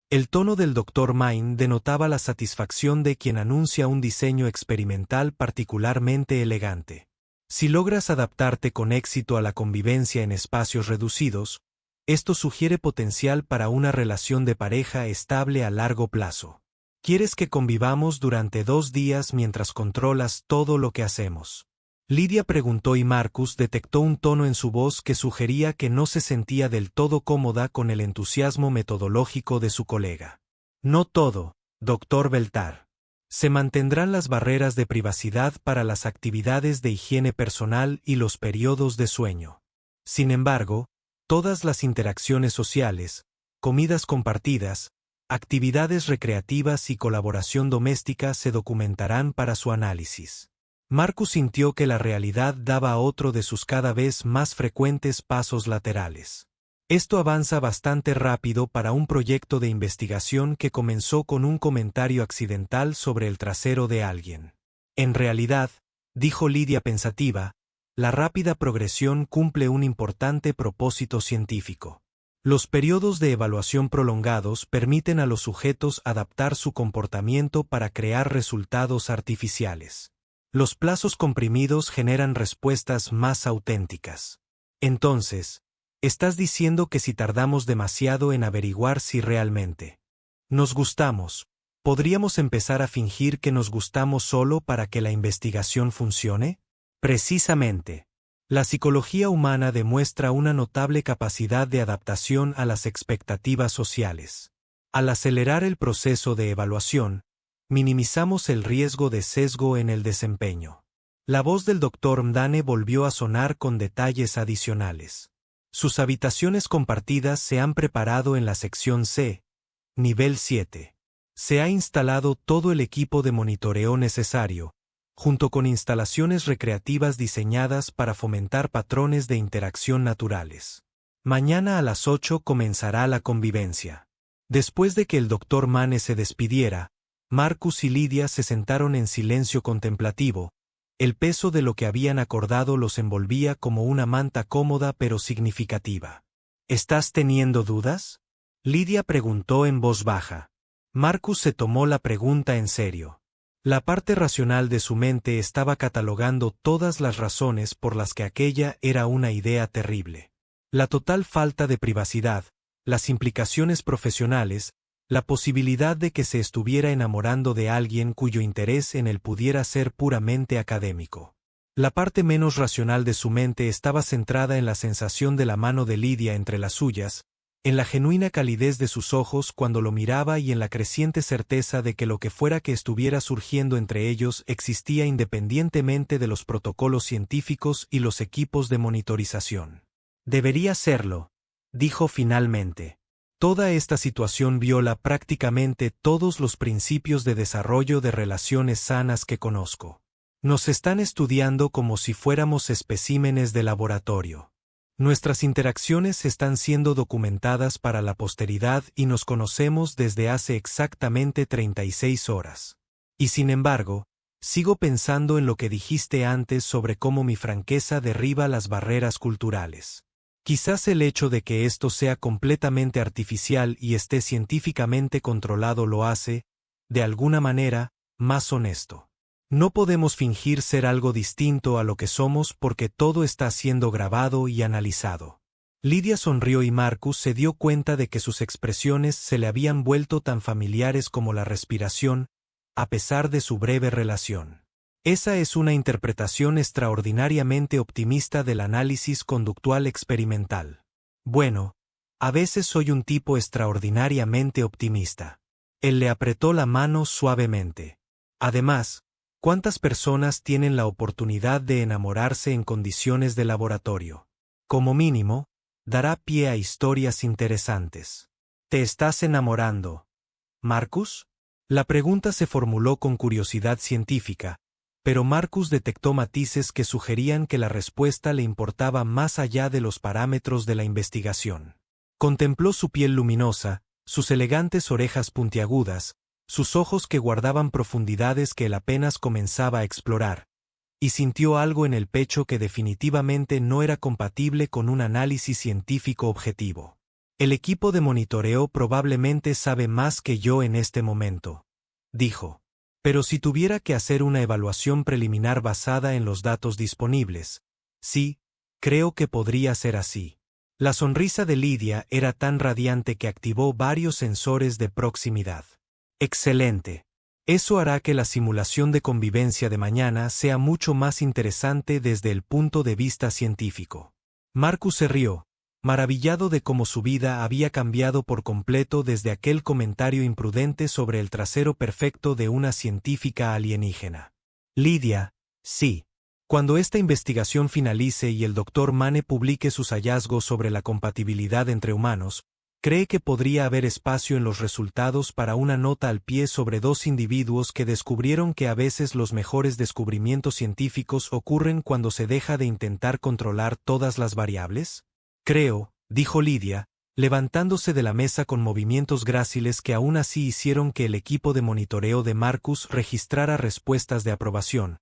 El tono del Dr. Mine denotaba la satisfacción de quien anuncia un diseño experimental particularmente elegante. Si logras adaptarte con éxito a la convivencia en espacios reducidos, esto sugiere potencial para una relación de pareja estable a largo plazo. ¿Quieres que convivamos durante 2 días mientras controlas todo lo que hacemos?, Lydia preguntó y Marcus detectó un tono en su voz que sugería que no se sentía del todo cómoda con el entusiasmo metodológico de su colega. No todo, Dr. Beltar. Se mantendrán las barreras de privacidad para las actividades de higiene personal y los periodos de sueño. Sin embargo, todas las interacciones sociales, comidas compartidas, actividades recreativas y colaboración doméstica se documentarán para su análisis. Marcus sintió que la realidad daba otro de sus cada vez más frecuentes pasos laterales. Esto avanza bastante rápido para un proyecto de investigación que comenzó con un comentario accidental sobre el trasero de alguien. En realidad, dijo Lydia pensativa, la rápida progresión cumple un importante propósito científico. Los periodos de evaluación prolongados permiten a los sujetos adaptar su comportamiento para crear resultados artificiales. Los plazos comprimidos generan respuestas más auténticas. Entonces, estás diciendo que si tardamos demasiado en averiguar si realmente nos gustamos, ¿podríamos empezar a fingir que nos gustamos solo para que la investigación funcione? Precisamente. La psicología humana demuestra una notable capacidad de adaptación a las expectativas sociales. Al acelerar el proceso de evaluación, minimizamos el riesgo de sesgo en el desempeño. La voz del Dr. Mdane volvió a sonar con detalles adicionales. Sus habitaciones compartidas se han preparado en la sección C, nivel 7. Se ha instalado todo el equipo de monitoreo necesario, junto con instalaciones recreativas diseñadas para fomentar patrones de interacción naturales. Mañana a las 8 comenzará la convivencia. Después de que el Dr. Mane se despidiera, Marcus y Lydia se sentaron en silencio contemplativo. El peso de lo que habían acordado los envolvía como una manta cómoda pero significativa. ¿Estás teniendo dudas?, Lydia preguntó en voz baja. Marcus se tomó la pregunta en serio. La parte racional de su mente estaba catalogando todas las razones por las que aquella era una idea terrible. La total falta de privacidad, las implicaciones profesionales, la posibilidad de que se estuviera enamorando de alguien cuyo interés en él pudiera ser puramente académico. La parte menos racional de su mente estaba centrada en la sensación de la mano de Lydia entre las suyas, en la genuina calidez de sus ojos cuando lo miraba y en la creciente certeza de que lo que fuera que estuviera surgiendo entre ellos existía independientemente de los protocolos científicos y los equipos de monitorización. Debería serlo, dijo finalmente. Toda esta situación viola prácticamente todos los principios de desarrollo de relaciones sanas que conozco. Nos están estudiando como si fuéramos especímenes de laboratorio. Nuestras interacciones están siendo documentadas para la posteridad y nos conocemos desde hace exactamente 36 horas. Y sin embargo, sigo pensando en lo que dijiste antes sobre cómo mi franqueza derriba las barreras culturales. Quizás el hecho de que esto sea completamente artificial y esté científicamente controlado lo hace, de alguna manera, más honesto. No podemos fingir ser algo distinto a lo que somos porque todo está siendo grabado y analizado. Lydia sonrió y Marcus se dio cuenta de que sus expresiones se le habían vuelto tan familiares como la respiración, a pesar de su breve relación. Esa es una interpretación extraordinariamente optimista del análisis conductual experimental. Bueno, a veces soy un tipo extraordinariamente optimista. Él le apretó la mano suavemente. Además, ¿cuántas personas tienen la oportunidad de enamorarse en condiciones de laboratorio? Como mínimo, dará pie a historias interesantes. ¿Te estás enamorando, Marcus? La pregunta se formuló con curiosidad científica, pero Marcus detectó matices que sugerían que la respuesta le importaba más allá de los parámetros de la investigación. Contempló su piel luminosa, sus elegantes orejas puntiagudas, sus ojos que guardaban profundidades que él apenas comenzaba a explorar, y sintió algo en el pecho que definitivamente no era compatible con un análisis científico objetivo. El equipo de monitoreo probablemente sabe más que yo en este momento, dijo. Pero si tuviera que hacer una evaluación preliminar basada en los datos disponibles, sí, creo que podría ser así. La sonrisa de Lidia era tan radiante que activó varios sensores de proximidad. Excelente. Eso hará que la simulación de convivencia de mañana sea mucho más interesante desde el punto de vista científico. Marcus se rió, maravillado de cómo su vida había cambiado por completo desde aquel comentario imprudente sobre el trasero perfecto de una científica alienígena. Lidia, sí. Cuando esta investigación finalice y el Dr. Mane publique sus hallazgos sobre la compatibilidad entre humanos, cree que podría haber espacio en los resultados para una nota al pie sobre dos individuos que descubrieron que a veces los mejores descubrimientos científicos ocurren cuando se deja de intentar controlar todas las variables? Creo, dijo Lidia, levantándose de la mesa con movimientos gráciles que aún así hicieron que el equipo de monitoreo de Marcus registrara respuestas de aprobación,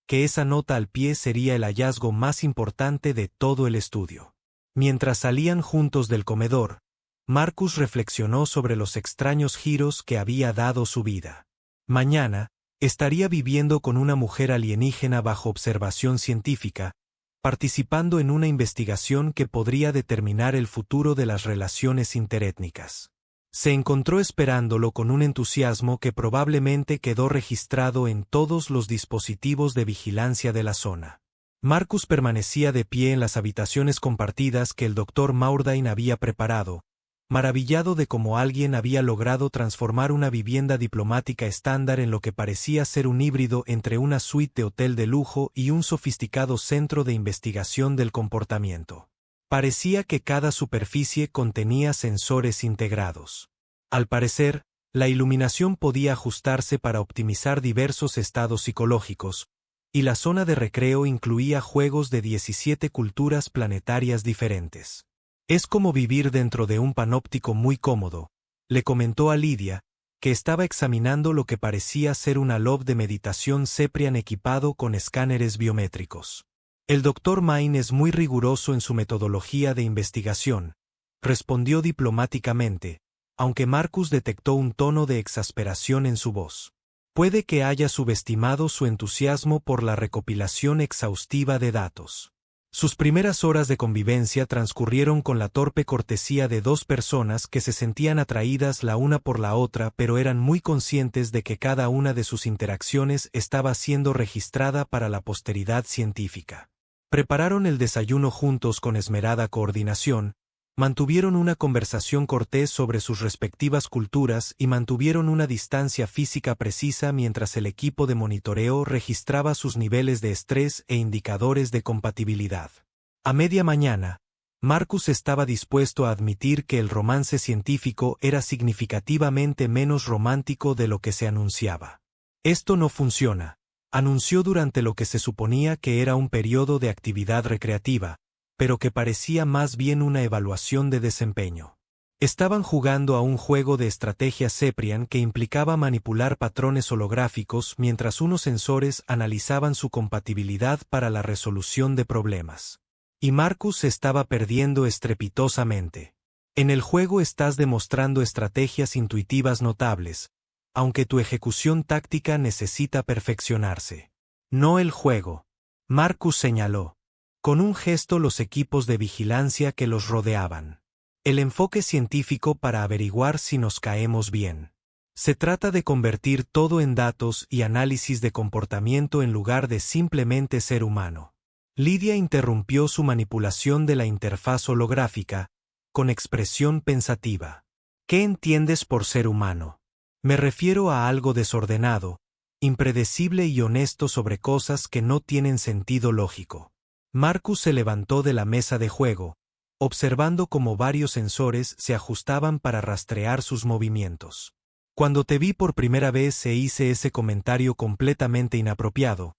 que esa nota al pie sería el hallazgo más importante de todo el estudio. Mientras salían juntos del comedor, Marcus reflexionó sobre los extraños giros que había dado su vida. Mañana, estaría viviendo con una mujer alienígena bajo observación científica, participando en una investigación que podría determinar el futuro de las relaciones interétnicas. Se encontró esperándolo con un entusiasmo que probablemente quedó registrado en todos los dispositivos de vigilancia de la zona. Marcus permanecía de pie en las habitaciones compartidas que el Dr. Maurdain había preparado, maravillado de cómo alguien había logrado transformar una vivienda diplomática estándar en lo que parecía ser un híbrido entre una suite de hotel de lujo y un sofisticado centro de investigación del comportamiento. Parecía que cada superficie contenía sensores integrados. Al parecer, la iluminación podía ajustarse para optimizar diversos estados psicológicos, y la zona de recreo incluía juegos de 17 culturas planetarias diferentes. Es como vivir dentro de un panóptico muy cómodo, le comentó a Lidia, que estaba examinando lo que parecía ser un alov de meditación Ceprian equipado con escáneres biométricos. El Dr. Main es muy riguroso en su metodología de investigación, respondió diplomáticamente, aunque Marcus detectó un tono de exasperación en su voz. Puede que haya subestimado su entusiasmo por la recopilación exhaustiva de datos. Sus primeras horas de convivencia transcurrieron con la torpe cortesía de dos personas que se sentían atraídas la una por la otra pero eran muy conscientes de que cada una de sus interacciones estaba siendo registrada para la posteridad científica. Prepararon el desayuno juntos con esmerada coordinación, mantuvieron una conversación cortés sobre sus respectivas culturas y mantuvieron una distancia física precisa mientras el equipo de monitoreo registraba sus niveles de estrés e indicadores de compatibilidad. A media mañana, Marcus estaba dispuesto a admitir que el romance científico era significativamente menos romántico de lo que se anunciaba. Esto no funciona, anunció durante lo que se suponía que era un periodo de actividad recreativa, pero que parecía más bien una evaluación de desempeño. Estaban jugando a un juego de estrategia Ceprian que implicaba manipular patrones holográficos mientras unos sensores analizaban su compatibilidad para la resolución de problemas. Y Marcus se estaba perdiendo estrepitosamente. En el juego estás demostrando estrategias intuitivas notables, aunque tu ejecución táctica necesita perfeccionarse. No el juego. Marcus señaló con un gesto los equipos de vigilancia que los rodeaban. El enfoque científico para averiguar si nos caemos bien. Se trata de convertir todo en datos y análisis de comportamiento en lugar de simplemente ser humano. Lidia interrumpió su manipulación de la interfaz holográfica, con expresión pensativa. ¿Qué entiendes por ser humano? Me refiero a algo desordenado, impredecible y honesto sobre cosas que no tienen sentido lógico. Marcus se levantó de la mesa de juego, observando cómo varios sensores se ajustaban para rastrear sus movimientos. Cuando te vi por primera vez e hice ese comentario completamente inapropiado,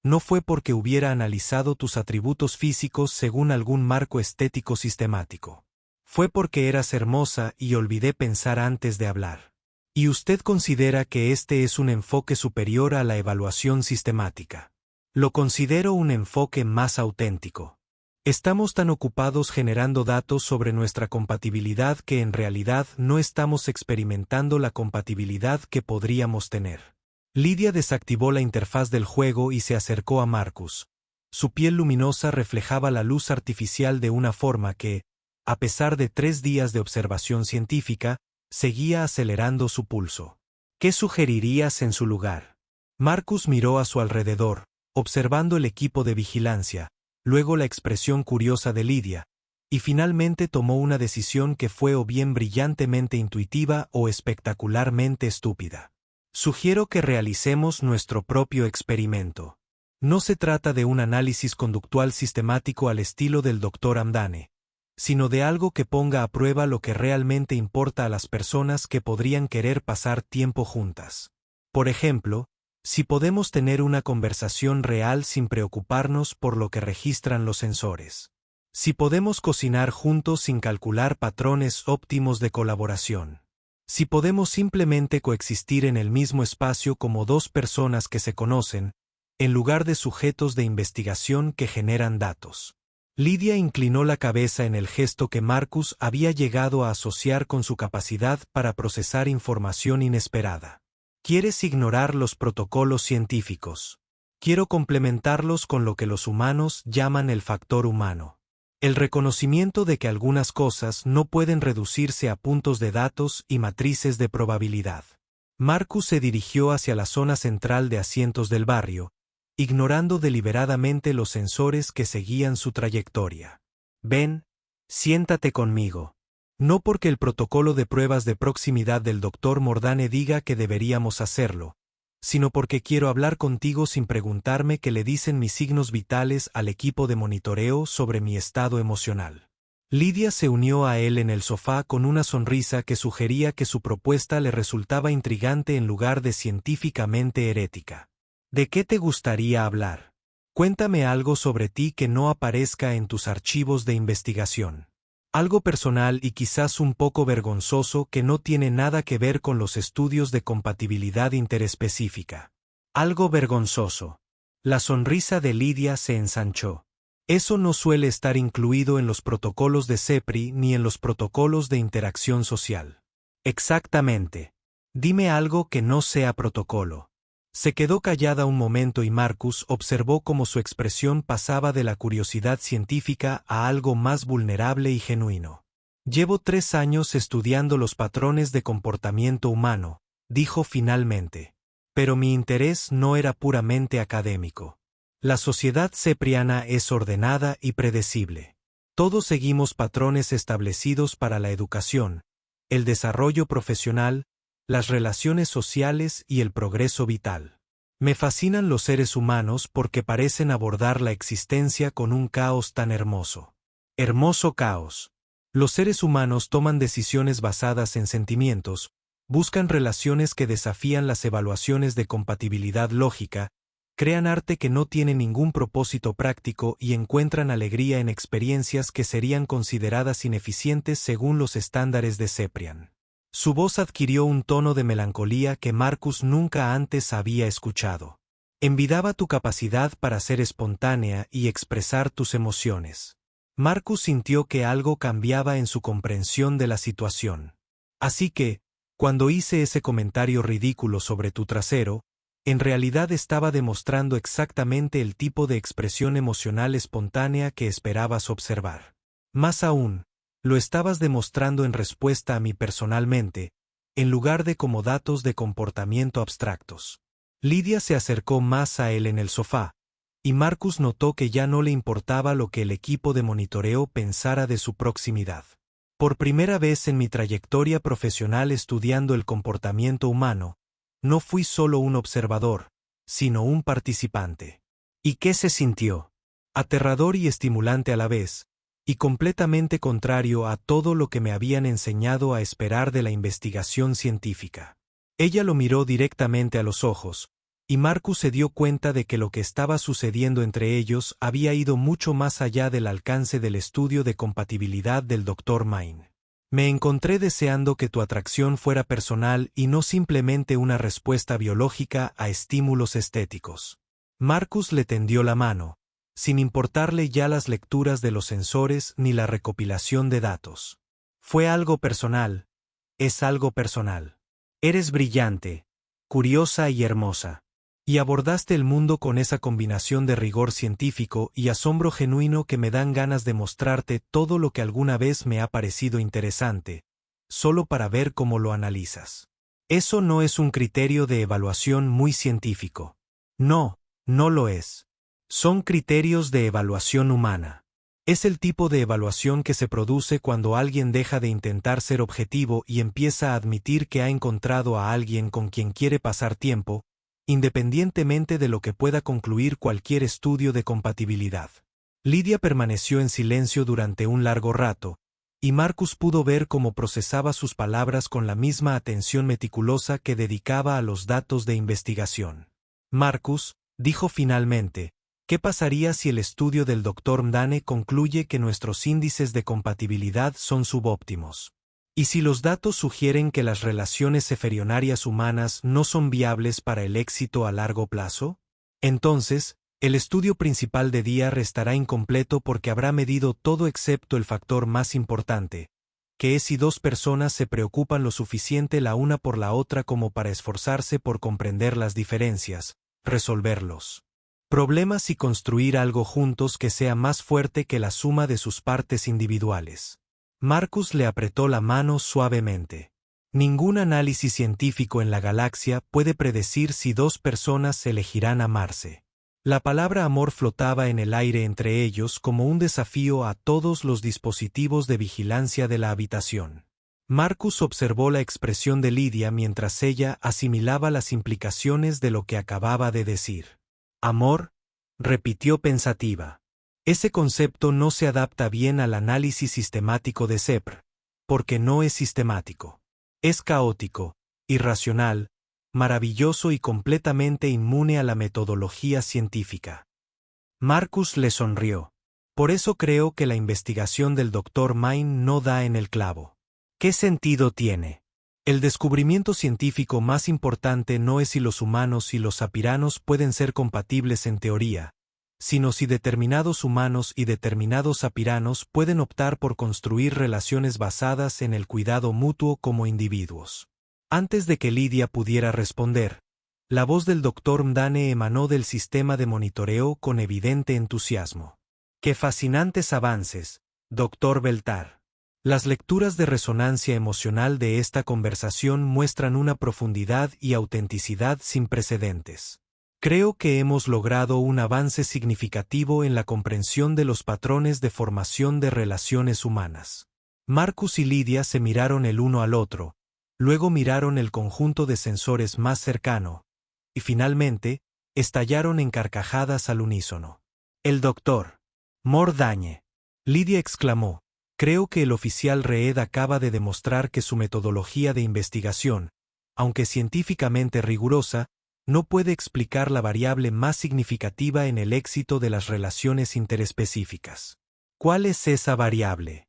no fue porque hubiera analizado tus atributos físicos según algún marco estético sistemático. Fue porque eras hermosa y olvidé pensar antes de hablar. ¿Y usted considera que este es un enfoque superior a la evaluación sistemática? Lo considero un enfoque más auténtico. Estamos tan ocupados generando datos sobre nuestra compatibilidad que en realidad no estamos experimentando la compatibilidad que podríamos tener. Lidia desactivó la interfaz del juego y se acercó a Marcus. Su piel luminosa reflejaba la luz artificial de una forma que, a pesar de 3 días de observación científica, seguía acelerando su pulso. ¿Qué sugerirías en su lugar? Marcus miró a su alrededor, observando el equipo de vigilancia, luego la expresión curiosa de Lidia, y finalmente tomó una decisión que fue o bien brillantemente intuitiva o espectacularmente estúpida. Sugiero que realicemos nuestro propio experimento. No se trata de un análisis conductual sistemático al estilo del Dr. Hamdane, sino de algo que ponga a prueba lo que realmente importa a las personas que podrían querer pasar tiempo juntas. Por ejemplo, si podemos tener una conversación real sin preocuparnos por lo que registran los sensores. Si podemos cocinar juntos sin calcular patrones óptimos de colaboración. Si podemos simplemente coexistir en el mismo espacio como 2 personas que se conocen, en lugar de sujetos de investigación que generan datos. Lidia inclinó la cabeza en el gesto que Marcus había llegado a asociar con su capacidad para procesar información inesperada. ¿Quieres ignorar los protocolos científicos? Quiero complementarlos con lo que los humanos llaman el factor humano. El reconocimiento de que algunas cosas no pueden reducirse a puntos de datos y matrices de probabilidad. Marcus se dirigió hacia la zona central de asientos del barrio, ignorando deliberadamente los sensores que seguían su trayectoria. Ven, siéntate conmigo. No porque el protocolo de pruebas de proximidad del Dr. Mordane diga que deberíamos hacerlo, sino porque quiero hablar contigo sin preguntarme qué le dicen mis signos vitales al equipo de monitoreo sobre mi estado emocional. Lidia se unió a él en el sofá con una sonrisa que sugería que su propuesta le resultaba intrigante en lugar de científicamente herética. ¿De qué te gustaría hablar? Cuéntame algo sobre ti que no aparezca en tus archivos de investigación. Algo personal y quizás un poco vergonzoso que no tiene nada que ver con los estudios de compatibilidad interespecífica. Algo vergonzoso. La sonrisa de Lidia se ensanchó. Eso no suele estar incluido en los protocolos de CEPRI ni en los protocolos de interacción social. Exactamente. Dime algo que no sea protocolo. Se quedó callada un momento y Marcus observó cómo su expresión pasaba de la curiosidad científica a algo más vulnerable y genuino. Llevo 3 años estudiando los patrones de comportamiento humano, dijo finalmente. Pero mi interés no era puramente académico. La sociedad cepriana es ordenada y predecible. Todos seguimos patrones establecidos para la educación, el desarrollo profesional, las relaciones sociales y el progreso vital. Me fascinan los seres humanos porque parecen abordar la existencia con un caos tan hermoso. Hermoso caos. Los seres humanos toman decisiones basadas en sentimientos, buscan relaciones que desafían las evaluaciones de compatibilidad lógica, crean arte que no tiene ningún propósito práctico y encuentran alegría en experiencias que serían consideradas ineficientes según los estándares de Ceprian. Su voz adquirió un tono de melancolía que Marcus nunca antes había escuchado. Envidiaba tu capacidad para ser espontánea y expresar tus emociones. Marcus sintió que algo cambiaba en su comprensión de la situación. Así que, cuando hice ese comentario ridículo sobre tu trasero, en realidad estaba demostrando exactamente el tipo de expresión emocional espontánea que esperabas observar. Más aún, lo estabas demostrando en respuesta a mí personalmente, en lugar de como datos de comportamiento abstractos. Lidia se acercó más a él en el sofá, y Marcus notó que ya no le importaba lo que el equipo de monitoreo pensara de su proximidad. Por primera vez en mi trayectoria profesional estudiando el comportamiento humano, no fui solo un observador, sino un participante. ¿Y qué se sintió? Aterrador y estimulante a la vez, y completamente contrario a todo lo que me habían enseñado a esperar de la investigación científica. Ella lo miró directamente a los ojos, y Marcus se dio cuenta de que lo que estaba sucediendo entre ellos había ido mucho más allá del alcance del estudio de compatibilidad del Dr. Main. Me encontré deseando que tu atracción fuera personal y no simplemente una respuesta biológica a estímulos estéticos. Marcus le tendió la mano, sin importarle ya las lecturas de los sensores ni la recopilación de datos. Fue algo personal, es algo personal. Eres brillante, curiosa y hermosa. Y abordaste el mundo con esa combinación de rigor científico y asombro genuino que me dan ganas de mostrarte todo lo que alguna vez me ha parecido interesante, solo para ver cómo lo analizas. Eso no es un criterio de evaluación muy científico. No, no lo es. Son criterios de evaluación humana. Es el tipo de evaluación que se produce cuando alguien deja de intentar ser objetivo y empieza a admitir que ha encontrado a alguien con quien quiere pasar tiempo, independientemente de lo que pueda concluir cualquier estudio de compatibilidad. Lidia permaneció en silencio durante un largo rato, y Marcus pudo ver cómo procesaba sus palabras con la misma atención meticulosa que dedicaba a los datos de investigación. Marcus, dijo finalmente, ¿qué pasaría si el estudio del Dr. Mdane concluye que nuestros índices de compatibilidad son subóptimos? ¿Y si los datos sugieren que las relaciones eferionarias humanas no son viables para el éxito a largo plazo? Entonces, el estudio principal de día restará incompleto porque habrá medido todo excepto el factor más importante, que es si dos personas se preocupan lo suficiente la una por la otra como para esforzarse por comprender las diferencias, resolverlos problemas y construir algo juntos que sea más fuerte que la suma de sus partes individuales. Marcus le apretó la mano suavemente. Ningún análisis científico en la galaxia puede predecir si dos personas elegirán amarse. La palabra amor flotaba en el aire entre ellos como un desafío a todos los dispositivos de vigilancia de la habitación. Marcus observó la expresión de Lidia mientras ella asimilaba las implicaciones de lo que acababa de decir. Amor, repitió pensativa. Ese concepto no se adapta bien al análisis sistemático de CEPR, porque no es sistemático. Es caótico, irracional, maravilloso y completamente inmune a la metodología científica. Marcus le sonrió. Por eso creo que la investigación del Dr. Main no da en el clavo. ¿Qué sentido tiene? El descubrimiento científico más importante no es si los humanos y los sapiranos pueden ser compatibles en teoría, sino si determinados humanos y determinados sapiranos pueden optar por construir relaciones basadas en el cuidado mutuo como individuos. Antes de que Lidia pudiera responder, la voz del Dr. Mdane emanó del sistema de monitoreo con evidente entusiasmo. ¡Qué fascinantes avances, Dr. Beltar! Las lecturas de resonancia emocional de esta conversación muestran una profundidad y autenticidad sin precedentes. Creo que hemos logrado un avance significativo en la comprensión de los patrones de formación de relaciones humanas. Marcus y Lidia se miraron el uno al otro, luego miraron el conjunto de sensores más cercano, y finalmente, estallaron en carcajadas al unísono. El doctor Mordañe. Lidia exclamó, creo que el oficial Reed acaba de demostrar que su metodología de investigación, aunque científicamente rigurosa, no puede explicar la variable más significativa en el éxito de las relaciones interespecíficas. ¿Cuál es esa variable?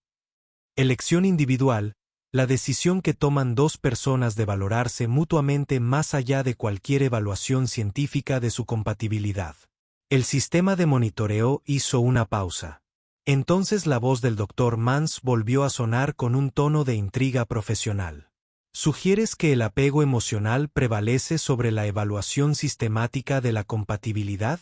Elección individual, la decisión que toman dos personas de valorarse mutuamente más allá de cualquier evaluación científica de su compatibilidad. El sistema de monitoreo hizo una pausa. Entonces la voz del Dr. Mans volvió a sonar con un tono de intriga profesional. ¿Sugieres que el apego emocional prevalece sobre la evaluación sistemática de la compatibilidad?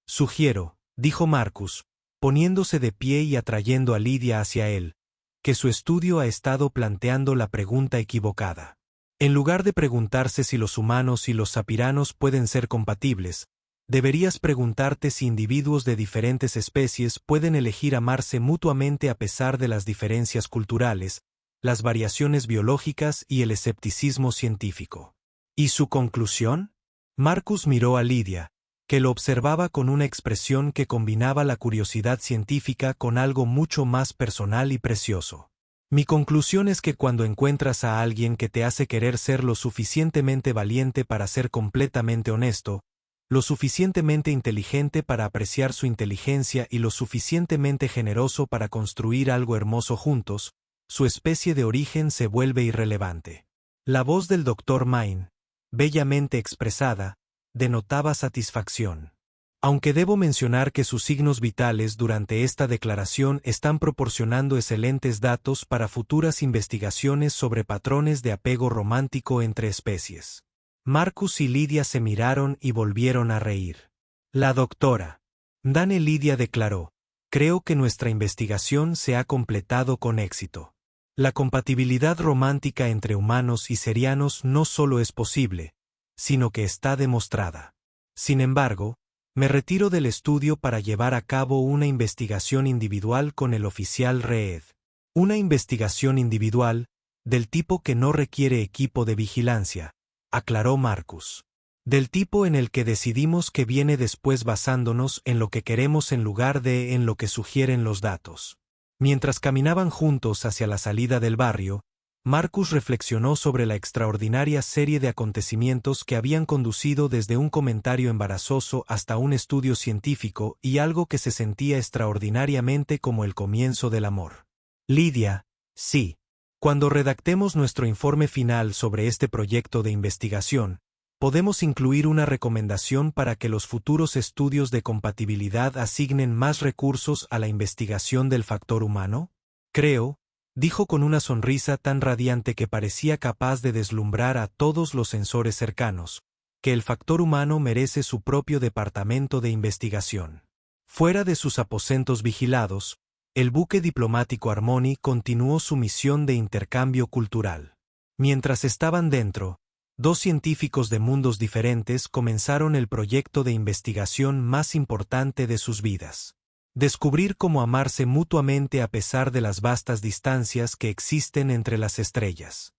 Sugiero, dijo Marcus, poniéndose de pie y atrayendo a Lidia hacia él, que su estudio ha estado planteando la pregunta equivocada. En lugar de preguntarse si los humanos y los sapiranos pueden ser compatibles, deberías preguntarte si individuos de diferentes especies pueden elegir amarse mutuamente a pesar de las diferencias culturales, las variaciones biológicas y el escepticismo científico. ¿Y su conclusión? Marcus miró a Lydia, que lo observaba con una expresión que combinaba la curiosidad científica con algo mucho más personal y precioso. Mi conclusión es que cuando encuentras a alguien que te hace querer ser lo suficientemente valiente para ser completamente honesto, lo suficientemente inteligente para apreciar su inteligencia y lo suficientemente generoso para construir algo hermoso juntos, su especie de origen se vuelve irrelevante. La voz del Dr. Main, bellamente expresada, denotaba satisfacción. Aunque debo mencionar que sus signos vitales durante esta declaración están proporcionando excelentes datos para futuras investigaciones sobre patrones de apego romántico entre especies. Marcus y Lydia se miraron y volvieron a reír. La doctora Dane Lydia declaró: creo que nuestra investigación se ha completado con éxito. La compatibilidad romántica entre humanos y serianos no solo es posible, sino que está demostrada. Sin embargo, me retiro del estudio para llevar a cabo una investigación individual con el oficial Reed. Una investigación individual, del tipo que no requiere equipo de vigilancia, aclaró Marcus. Del tipo en el que decidimos que viene después basándonos en lo que queremos en lugar de en lo que sugieren los datos. Mientras caminaban juntos hacia la salida del barrio, Marcus reflexionó sobre la extraordinaria serie de acontecimientos que habían conducido desde un comentario embarazoso hasta un estudio científico y algo que se sentía extraordinariamente como el comienzo del amor. Lydia, sí. Cuando redactemos nuestro informe final sobre este proyecto de investigación, podemos incluir una recomendación para que los futuros estudios de compatibilidad asignen más recursos a la investigación del factor humano. Creo, dijo con una sonrisa tan radiante que parecía capaz de deslumbrar a todos los sensores cercanos, que el factor humano merece su propio departamento de investigación. Fuera de sus aposentos vigilados, el buque diplomático Harmony continuó su misión de intercambio cultural. Mientras estaban dentro, dos científicos de mundos diferentes comenzaron el proyecto de investigación más importante de sus vidas. Descubrir cómo amarse mutuamente a pesar de las vastas distancias que existen entre las estrellas.